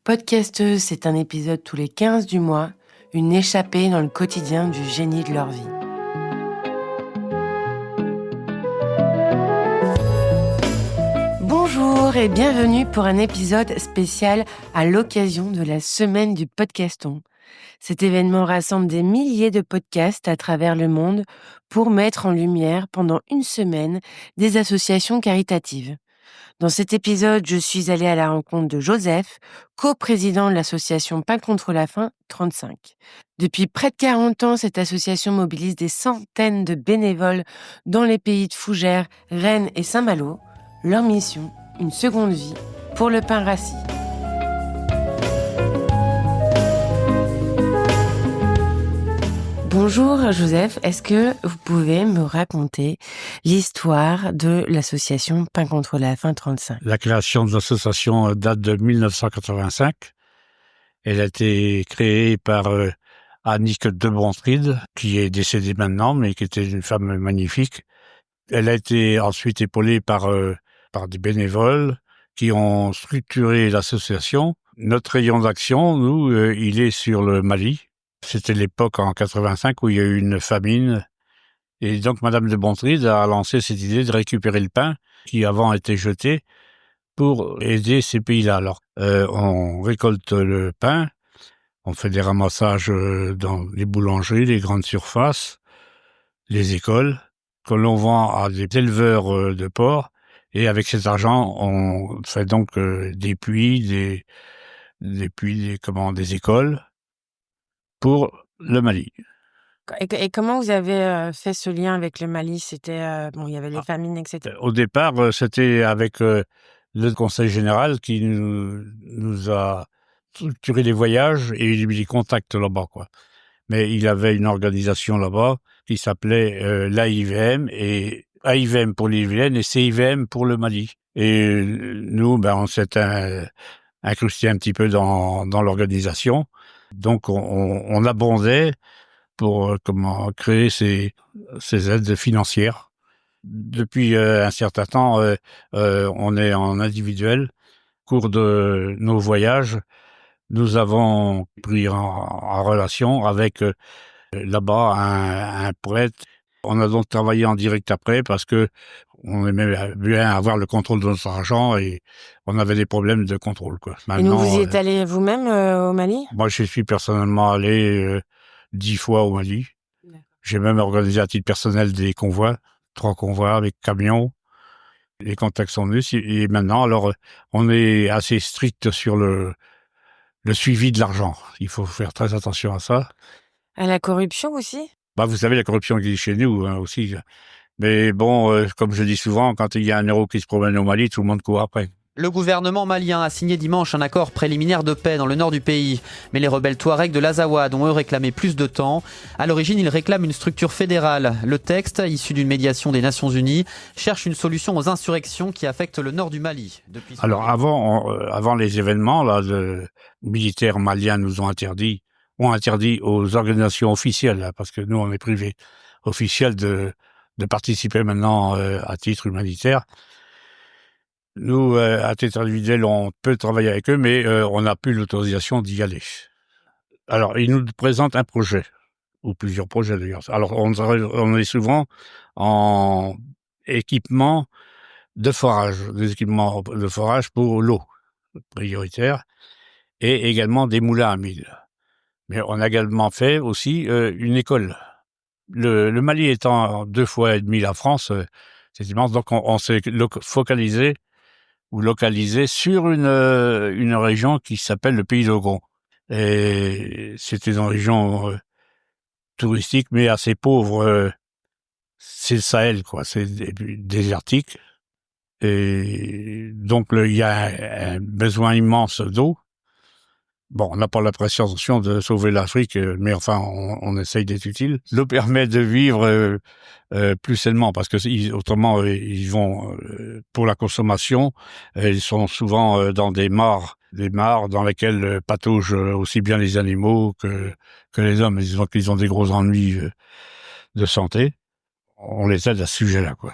Podcasteuse, c'est un épisode tous les 15 du mois, une échappée dans le quotidien du génie de leur vie. Bonjour et bienvenue pour un épisode spécial à l'occasion de la semaine du podcaston. Cet événement rassemble des milliers de podcasts à travers le monde pour mettre en lumière pendant une semaine des associations caritatives. Dans cet épisode, je suis allée à la rencontre de Joseph, coprésident de l'association Pain contre la faim 35. Depuis près de 40 ans, cette association mobilise des centaines de bénévoles dans les pays de Fougères, Rennes et Saint-Malo. Leur mission, une seconde vie pour le pain rassis. Bonjour Joseph, est-ce que vous pouvez me raconter l'histoire de l'association Pain contre la faim 35 ? La création de l'association date de 1985. Elle a été créée par Annick de Bontride, qui est décédée maintenant, mais qui était une femme magnifique. Elle a été ensuite épaulée par des bénévoles qui ont structuré l'association. Notre rayon d'action, nous, il est sur le Mali. C'était l'époque en 85 où il y a eu une famine. Et donc, Madame de Bontride a lancé cette idée de récupérer le pain qui avant était jeté pour aider ces pays-là. Alors, on récolte le pain, on fait des ramassages dans les boulangeries, les grandes surfaces, les écoles, que l'on vend à des éleveurs de porc. Et avec cet argent, on fait donc des puits, des écoles pour le Mali. Et comment vous avez fait ce lien avec le Mali ? C'était il y avait les famines, etc. Au départ, c'était avec le Conseil général qui nous a structuré les voyages et il mis les contacts là-bas, quoi. Mais il avait une organisation là-bas qui s'appelait l'AIVM, et AIVM pour l'IVN et CIVM pour le Mali. Et nous, on s'est incrusté un petit peu dans l'organisation. Donc, on abondait pour créer ces aides financières. Depuis un certain temps, on est en individuel. Au cours de nos voyages, nous avons pris en relation avec là-bas un prêtre. On a donc travaillé en direct après parce que on aimait bien avoir le contrôle de notre argent et on avait des problèmes de contrôle, quoi. Maintenant, et donc vous y êtes allé vous-même au Mali ? Moi, je suis personnellement allé 10 fois au Mali. D'accord. J'ai même organisé à titre personnel des convois, 3 convois avec camions. Les contacts sont venus et maintenant, alors, on est assez strict sur le suivi de l'argent. Il faut faire très attention à ça. À la corruption aussi ? Vous savez, la corruption qui est chez nous aussi. Mais bon, comme je dis souvent, quand il y a un euro qui se promène au Mali, tout le monde court après. Le gouvernement malien a signé dimanche un accord préliminaire de paix dans le nord du pays. Mais les rebelles Touaregs de l'Azawad ont eux réclamé plus de temps. À l'origine, ils réclament une structure fédérale. Le texte, issu d'une médiation des Nations Unies, cherche une solution aux insurrections qui affectent le nord du Mali. Alors avant les événements, là, les militaires maliens nous ont interdit aux organisations officielles, là, parce que nous on est privés officiels de participer maintenant à titre humanitaire. Nous, à titre individuel, on peut travailler avec eux, mais on n'a plus l'autorisation d'y aller. Alors, ils nous présentent un projet, ou plusieurs projets d'ailleurs. Alors, on est souvent en équipement de forage, des équipements de forage pour l'eau prioritaire, et également des moulins à mil. Mais on a également fait aussi une école. Le Mali étant 2 fois et demi la France, c'est immense, donc on s'est focalisé ou localisé sur une région qui s'appelle le Pays d'Ogon. Et c'était une région touristique, mais assez pauvre. C'est le Sahel, quoi. C'est désertique. Et donc, il y a un besoin immense d'eau. Bon, on n'a pas la prétention de sauver l'Afrique, mais enfin, on essaye d'être utile. L'eau permet de vivre plus sainement, parce que autrement, ils vont pour la consommation. Ils sont souvent dans des mares dans lesquelles pataugent aussi bien les animaux que les hommes. Ils ont des gros ennuis de santé. On les aide à ce sujet-là, quoi.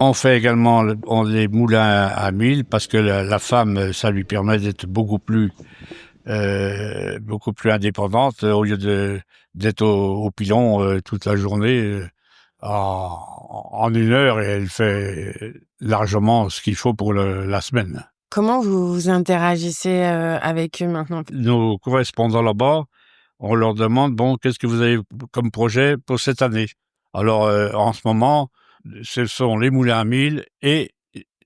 On fait également les moulins à mil parce que la femme, ça lui permet d'être beaucoup plus indépendante au lieu d'être au pilon toute la journée en 1 heure, et elle fait largement ce qu'il faut pour la semaine. Comment vous interagissez avec eux maintenant? Nos correspondants là-bas, on leur demande, bon, qu'est-ce que vous avez comme projet pour cette année? Alors, en ce moment, ce sont les moulins à mil et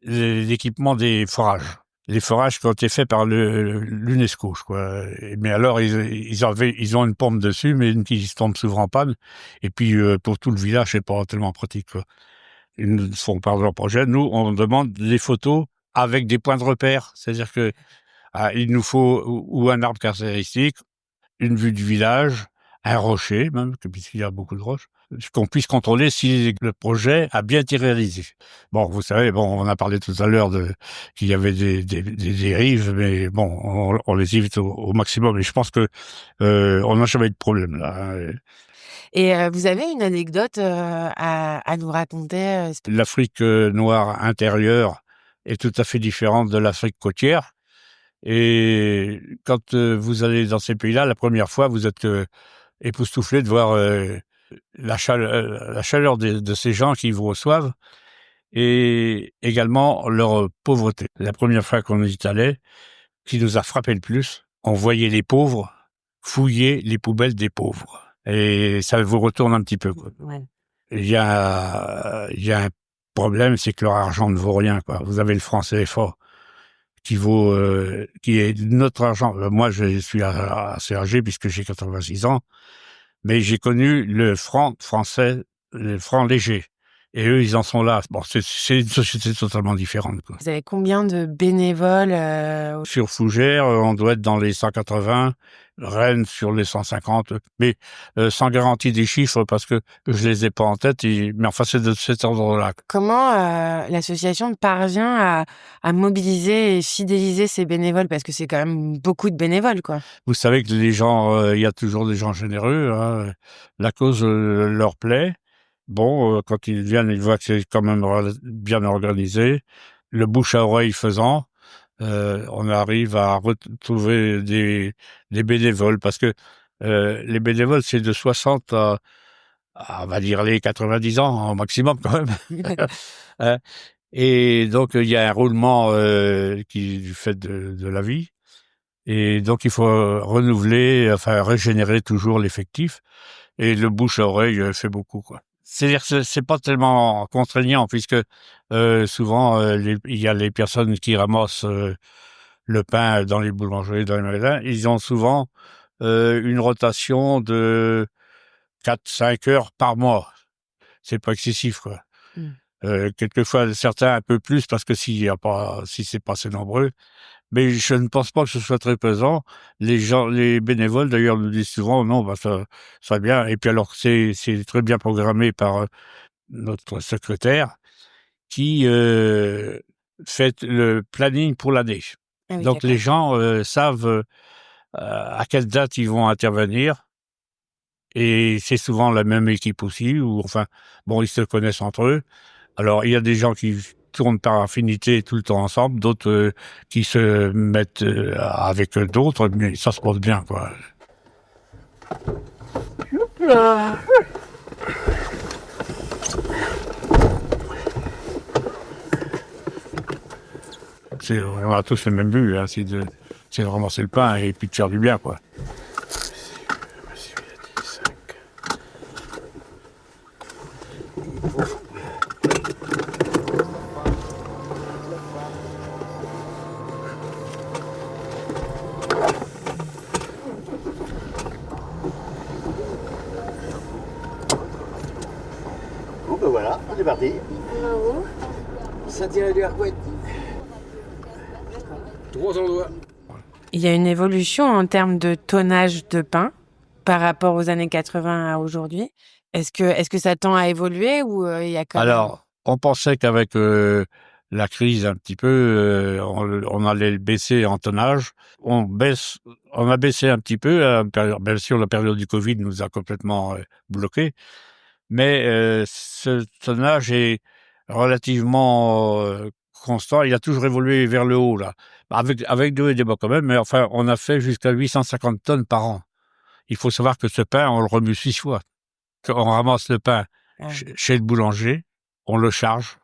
l'équipement des forages. Les forages qui ont été faits par l'UNESCO, je crois. Mais alors, ils ont une pompe dessus, mais qui tombe souvent en panne. Et puis, pour tout le village, c'est pas tellement pratique, quoi. Ils nous font part de leur projet. Nous, on demande des photos avec des points de repère. C'est-à-dire que il nous faut ou un arbre caractéristique, une vue du village, un rocher même, puisqu'il y a beaucoup de roches, qu'on puisse contrôler si le projet a bien été réalisé. Bon, vous savez, on a parlé tout à l'heure qu'il y avait des dérives, mais bon, on les évite au maximum. Et je pense que on n'a jamais eu de problème là, hein. Et vous avez une anecdote à nous raconter? L'Afrique noire intérieure est tout à fait différente de l'Afrique côtière. Et quand vous allez dans ces pays-là, la première fois, vous êtes époustouflé de voir la chaleur de ces gens qui vous reçoivent, et également leur pauvreté. La première fois qu'on y est allé, qui nous a frappé le plus, on voyait les pauvres fouiller les poubelles des pauvres. Et ça vous retourne un petit peu, quoi. Ouais. Il y a un problème, c'est que leur argent ne vaut rien, quoi. Vous avez le franc CFA qui est notre argent. Moi, je suis assez âgé puisque j'ai 86 ans, mais j'ai connu le franc français, le franc léger. Et eux, ils en sont là. Bon, c'est une société totalement différente, quoi. Vous avez combien de bénévoles Sur Fougères, on doit être dans les 180, Rennes sur les 150, mais sans garantie des chiffres parce que je les ai pas en tête, mais enfin, c'est de cet ordre-là. Comment l'association parvient à mobiliser et fidéliser ces bénévoles? Parce que c'est quand même beaucoup de bénévoles, quoi. Vous savez que les gens, il y a toujours des gens généreux, hein. La cause leur plaît. Bon, quand ils viennent, ils voient que c'est quand même bien organisé. Le bouche à oreille faisant, on arrive à retrouver des bénévoles parce que les bénévoles, c'est de 60 à on va dire les 90 ans au maximum quand même. Hein. Et donc il y a un roulement qui du fait de la vie. Et donc il faut renouveler, enfin régénérer toujours l'effectif. Et le bouche à oreille fait beaucoup, quoi. C'est-à-dire que c'est pas tellement contraignant puisque souvent il y a les personnes qui ramassent le pain dans les boulangeries, dans les magasins. Ils ont souvent une rotation de 4-5 heures par mois. C'est pas excessif, quoi. Quelquefois certains un peu plus parce que si c'est pas assez nombreux. Mais je ne pense pas que ce soit très pesant. Les bénévoles, d'ailleurs, nous disent souvent, non, ça va bien. Et puis alors, c'est très bien programmé par notre secrétaire qui fait le planning pour l'année. Ah oui, Donc, d'accord. les gens savent à quelle date ils vont intervenir. Et c'est souvent la même équipe aussi, ou enfin, bon, ils se connaissent entre eux. Alors, il y a des gens qui tournent par affinité tout le temps ensemble, d'autres qui se mettent avec d'autres, mais ça se passe bien, quoi. On a tous le même but, hein, c'est de ramasser le pain et puis de faire du bien, quoi. Ben voilà, on est parti. Saint-Hilaire-du-Harcouët. 3 endroits. Il y a une évolution en termes de tonnage de pain par rapport aux années 80 à aujourd'hui. Est-ce que ça tend à évoluer ou il y a quand même... Alors, on pensait qu'avec la crise un petit peu, on allait baisser en tonnage. On a baissé un petit peu. Bien sûr, la période du Covid nous a complètement bloqués. Mais ce tonnage est relativement constant. Il a toujours évolué vers le haut, là. Avec de hauts et des bas quand même, mais enfin, on a fait jusqu'à 850 tonnes par an. Il faut savoir que ce pain, on le remue 6 fois. On ramasse le pain chez le boulanger, on le charge,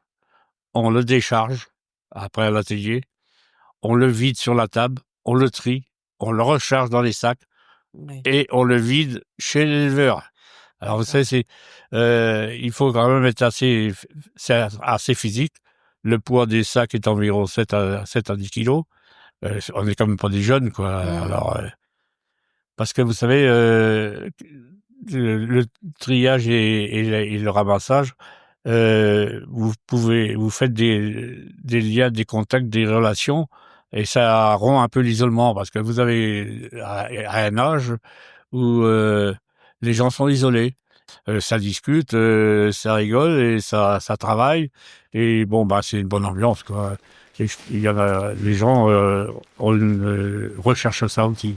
on le décharge après à l'atelier, on le vide sur la table, on le trie, on le recharge dans les sacs et on le vide chez l'éleveur. Alors vous savez, il faut quand même être assez physique. Le poids des sacs est environ 7 à 10 kilos. On n'est quand même pas des jeunes, quoi. Alors, parce que vous savez, le triage et le ramassage, vous faites des liens, des contacts, des relations, et ça rompt un peu l'isolement, parce que vous avez à un âge où les gens sont isolés. Ça discute, ça rigole et ça travaille. Et bon, bah, c'est une bonne ambiance, quoi. Et il y en a, les gens recherchent ça aussi.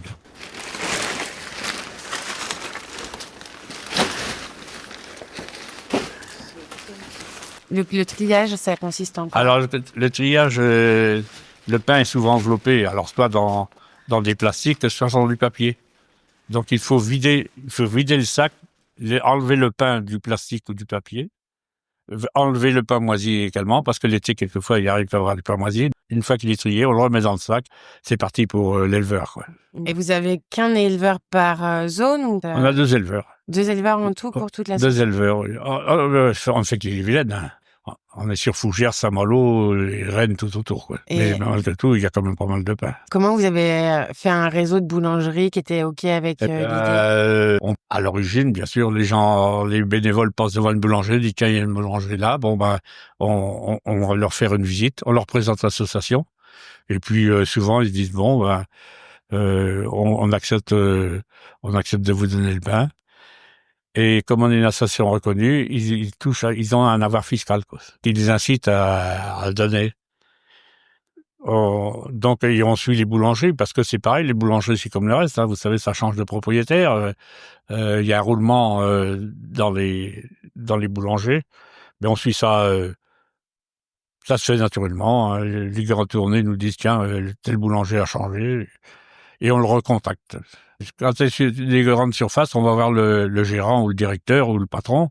Le triage, ça consiste en quoi? Alors, le triage, le pain est souvent enveloppé, alors soit dans des plastiques, soit dans du papier. Donc, il faut vider le sac, enlever le pain du plastique ou du papier, enlever le pain moisi également, parce que l'été, quelquefois, il arrive à avoir du pain moisi. Une fois qu'il est trié, on le remet dans le sac. C'est parti pour l'éleveur, quoi. Et vous avez qu'un éleveur par zone ou On a 2 éleveurs. 2 éleveurs en tout pour toute la 2 zone? éleveurs, oui. On fait que les vilaines, hein. On est sur Fougères, Saint-Malo et Rennes tout autour, quoi. Et Mais malgré tout, il y a quand même pas mal de pain. comment vous avez fait un réseau de boulangeries qui était OK avec l'idée? À l'origine, bien sûr, les bénévoles passent devant une boulangerie, disent tiens, il y a une boulangerie là. Bon, ben, on va leur faire une visite, on leur présente l'association. Et puis, souvent, ils disent bon, ben, on accepte de vous donner le pain. Et comme on est une association reconnue, ils ont un avoir fiscal, quoi, qui les incite à le donner. Donc, on suit les boulangeries, parce que c'est pareil, les boulangeries, c'est comme le reste, hein, vous savez, ça change de propriétaire. Il y a un roulement dans les boulangers, mais on suit ça. Ça se fait naturellement, hein. Les grands tournées nous disent tiens, tel boulanger a changé, et on le recontacte. Quand c'est sur des grandes surfaces, on va voir le gérant ou le directeur ou le patron,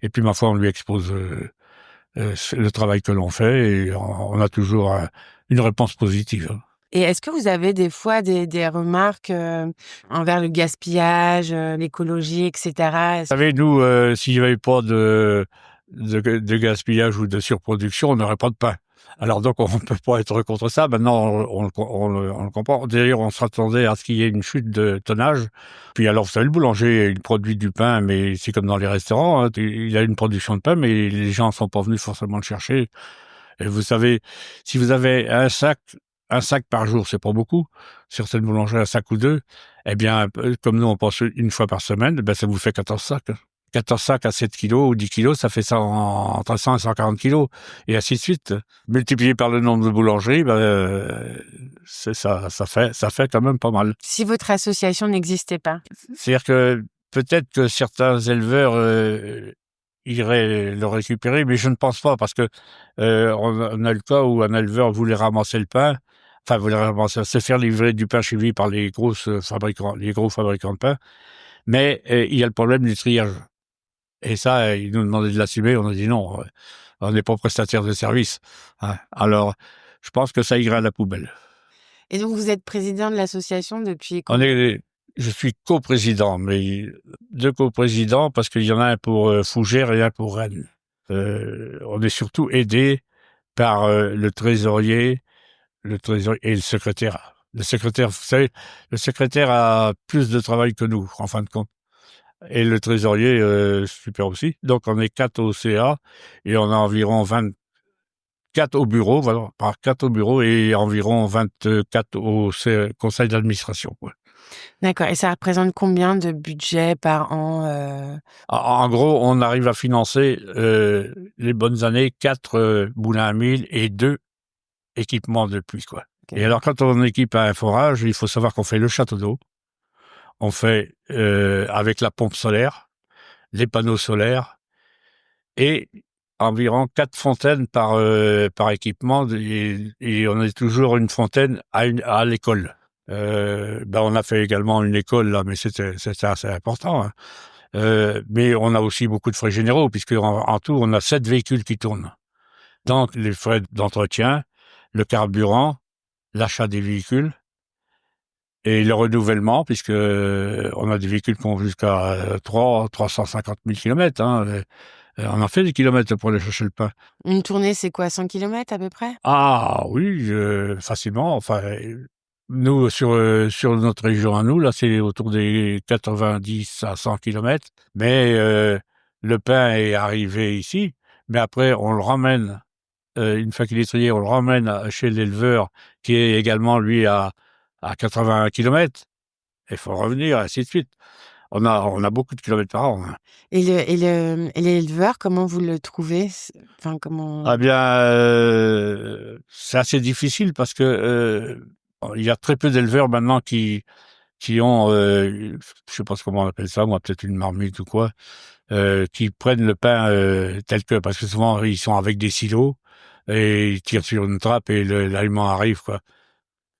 et puis ma foi, on lui expose le travail que l'on fait, et on a toujours une réponse positive. Et est-ce que vous avez des fois des remarques envers le gaspillage, l'écologie, etc.? Vous savez, nous, s'il n'y avait pas de gaspillage ou de surproduction, on n'aurait pas de pain. Alors donc, on ne peut pas être contre ça. Maintenant, on le comprend. D'ailleurs, on s'attendait à ce qu'il y ait une chute de tonnage. Puis alors, vous savez, le boulanger, il produit du pain, mais c'est comme dans les restaurants, hein. Il a une production de pain, mais les gens ne sont pas venus forcément le chercher. Et vous savez, si vous avez un sac par jour, c'est pas beaucoup. Certaines boulangeries, un sac ou 2. Eh bien, comme nous, on passe une fois par semaine, ben, ça vous fait 14 sacs. 14 sacs à 7 kilos ou 10 kilos, ça fait ça entre 100 et 140 kilos. Et ainsi de suite. Multiplié par le nombre de boulangeries, ça fait quand même pas mal. Si votre association n'existait pas? C'est-à-dire que peut-être que certains éleveurs iraient le récupérer, mais je ne pense pas, parce que on a le cas où un éleveur voulait ramasser le pain, se faire livrer du pain chez lui par les gros fabricants de pain, mais il y a le problème du triage. Et ça, ils nous demandaient de l'assumer, on a dit non, on n'est pas prestataire de service, hein. Alors, je pense que ça irait à la poubelle. Et donc, vous êtes président de l'association depuis combien? Je suis coprésident, mais 2 coprésidents, parce qu'il y en a un pour Fougères et un pour Rennes. On est surtout aidé par le trésorier et le secrétaire. Le secrétaire, vous savez, le secrétaire a plus de travail que nous, en fin de compte. Et le trésorier, super aussi. Donc, on est 4 au CA et on a environ 24 au bureau, voilà, 4 au bureau et environ 24 au conseil d'administration, quoi. D'accord. Et ça représente combien de budget par an? En gros, on arrive à financer les bonnes années 4 moulins à 1000 et 2 équipements de pluie, quoi. Okay. Et alors, quand on équipe un forage, il faut savoir qu'on fait le château d'eau. On fait avec la pompe solaire, les panneaux solaires, et environ 4 fontaines par équipement et on a toujours une fontaine à l'école. On a fait également une école là, mais c'était assez important, hein. Mais on a aussi beaucoup de frais généraux puisque en tout on a 7 véhicules qui tournent. Donc les frais d'entretien, le carburant, l'achat des véhicules et le renouvellement puisque on a des véhicules qui ont jusqu'à 350 000 kilomètres, hein. On a fait des kilomètres pour aller chercher le pain. Une tournée, c'est quoi, 100 kilomètres à peu près? Ah oui, facilement. Enfin, nous, sur notre région à nous, là, c'est autour des 90 à 100 kilomètres. Mais le pain est arrivé ici, mais après, on le ramène, une fois qu'il est trié, on le ramène chez l'éleveur, qui est également, lui, à 80 kilomètres. Il faut revenir, ainsi de suite. On a beaucoup de kilomètres par an, hein. Et l'éleveur, comment vous le trouvez? Enfin, comment... Ah bien, c'est assez difficile parce que il y a très peu d'éleveurs maintenant qui ont, je sais pas comment on appelle ça, moi peut-être une marmite ou quoi, qui prennent le pain tel que, parce que souvent ils sont avec des silos et ils tirent sur une trappe et l'aliment arrive, quoi.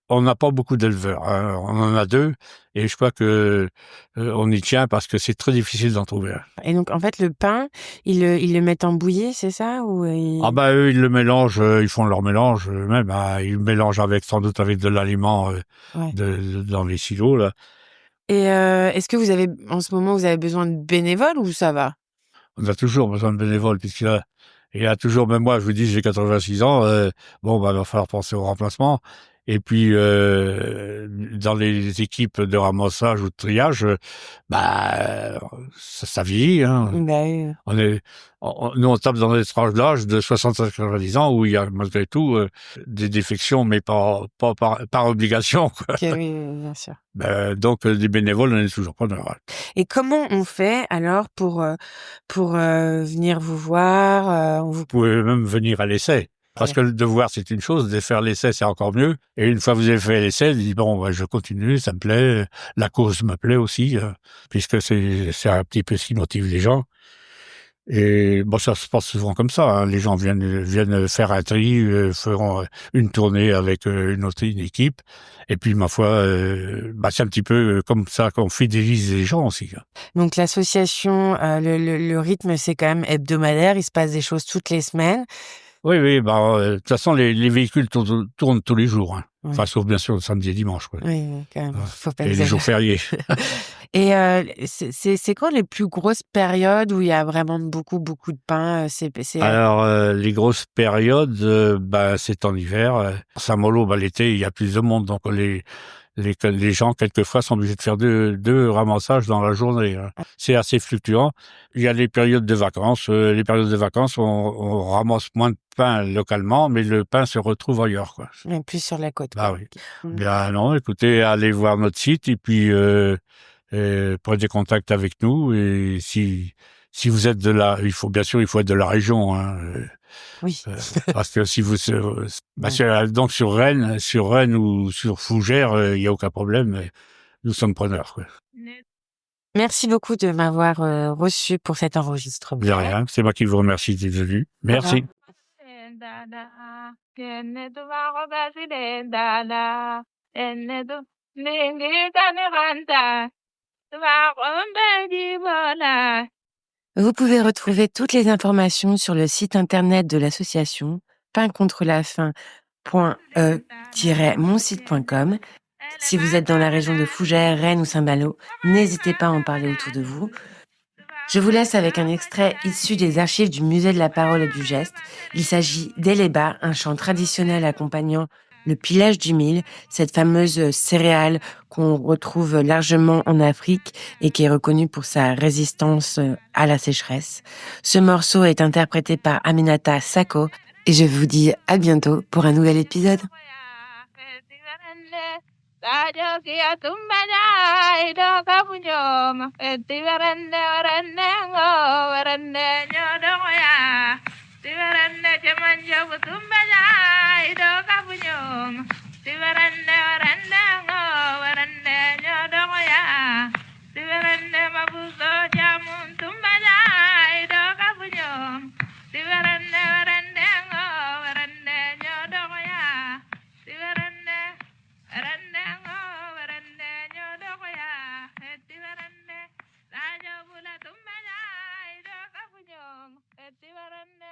On n'a pas beaucoup d'éleveurs, hein. On en a 2 et je crois que on y tient parce que c'est très difficile d'en trouver un. Et donc, en fait, le pain, ils le mettent en bouillie, c'est ça? Ou Ah bah eux ils le mélangent, ils font leur mélange même, hein, ils le mélangent avec sans doute avec de l'aliment Ouais. dans les silos là. Et est-ce que en ce moment, vous avez besoin de bénévoles ou ça va? On a toujours besoin de bénévoles il y a toujours, même moi je vous dis j'ai 86 ans, il va falloir penser au remplacement. Et puis dans les équipes de ramassage ou de triage, ça vieillit, hein. Bah oui. Nous, on tape dans des tranches d'âge de 65-90 ans où il y a malgré tout des défections, mais par obligation, quoi. Ok, oui, bien sûr. Donc, des bénévoles, on est toujours pas dans. Et comment on fait alors pour venir vous voir? Vous pouvez même venir à l'essai. Parce que le devoir, c'est une chose, de faire l'essai, c'est encore mieux. Et une fois que vous avez fait l'essai, vous dites, je continue, ça me plaît, la cause me plaît aussi, puisque c'est un petit peu ce qui motive les gens. Et ça se passe souvent comme ça, hein. Les gens viennent faire un tri, feront une tournée avec une équipe. Et puis, ma foi, c'est un petit peu comme ça qu'on fidélise les gens aussi, hein. Donc l'association, le rythme, c'est quand même hebdomadaire, il se passe des choses toutes les semaines. Oui, de toute façon, les véhicules tournent tous les jours, hein. Ouais. Enfin, sauf bien sûr le samedi et dimanche, quoi. Oui, quand même, faut pas Et les exagérer. jours fériés. Et c'est quand les plus grosses périodes où il y a vraiment beaucoup, beaucoup de pain? Alors, les grosses périodes, c'est en hiver. Saint-Malo, l'été, il y a plus de monde, donc les gens, quelquefois, sont obligés de faire deux ramassages dans la journée, hein. C'est assez fluctuant. Il y a les périodes de vacances. Les périodes de vacances, on ramasse moins de pain localement, mais le pain se retrouve ailleurs, quoi. Mais plus sur la côte, Ah quoi. oui. Mmh. Bien non, écoutez, allez voir notre site et puis prenez contact avec nous. Et si vous êtes il faut être de la région, hein. Oui. Parce que si vous donc sur Rennes ou sur Fougères, il y a aucun problème. Nous sommes preneurs, quoi. Merci beaucoup de m'avoir reçu pour cet enregistrement. De rien. C'est moi qui vous remercie d'être venu. Merci. Vous pouvez retrouver toutes les informations sur le site internet de l'association paincontreLafaim.e-monsite.com. Si vous êtes dans la région de Fougères, Rennes ou Saint-Malo, n'hésitez pas à en parler autour de vous. Je vous laisse avec un extrait issu des archives du Musée de la Parole et du Geste. Il s'agit d'Eleba, un chant traditionnel accompagnant le pilage du mil, cette fameuse céréale qu'on retrouve largement en Afrique et qui est reconnue pour sa résistance à la sécheresse. Ce morceau est interprété par Aminata Sako et je vous dis à bientôt pour un nouvel épisode. Sivarande Etibaranda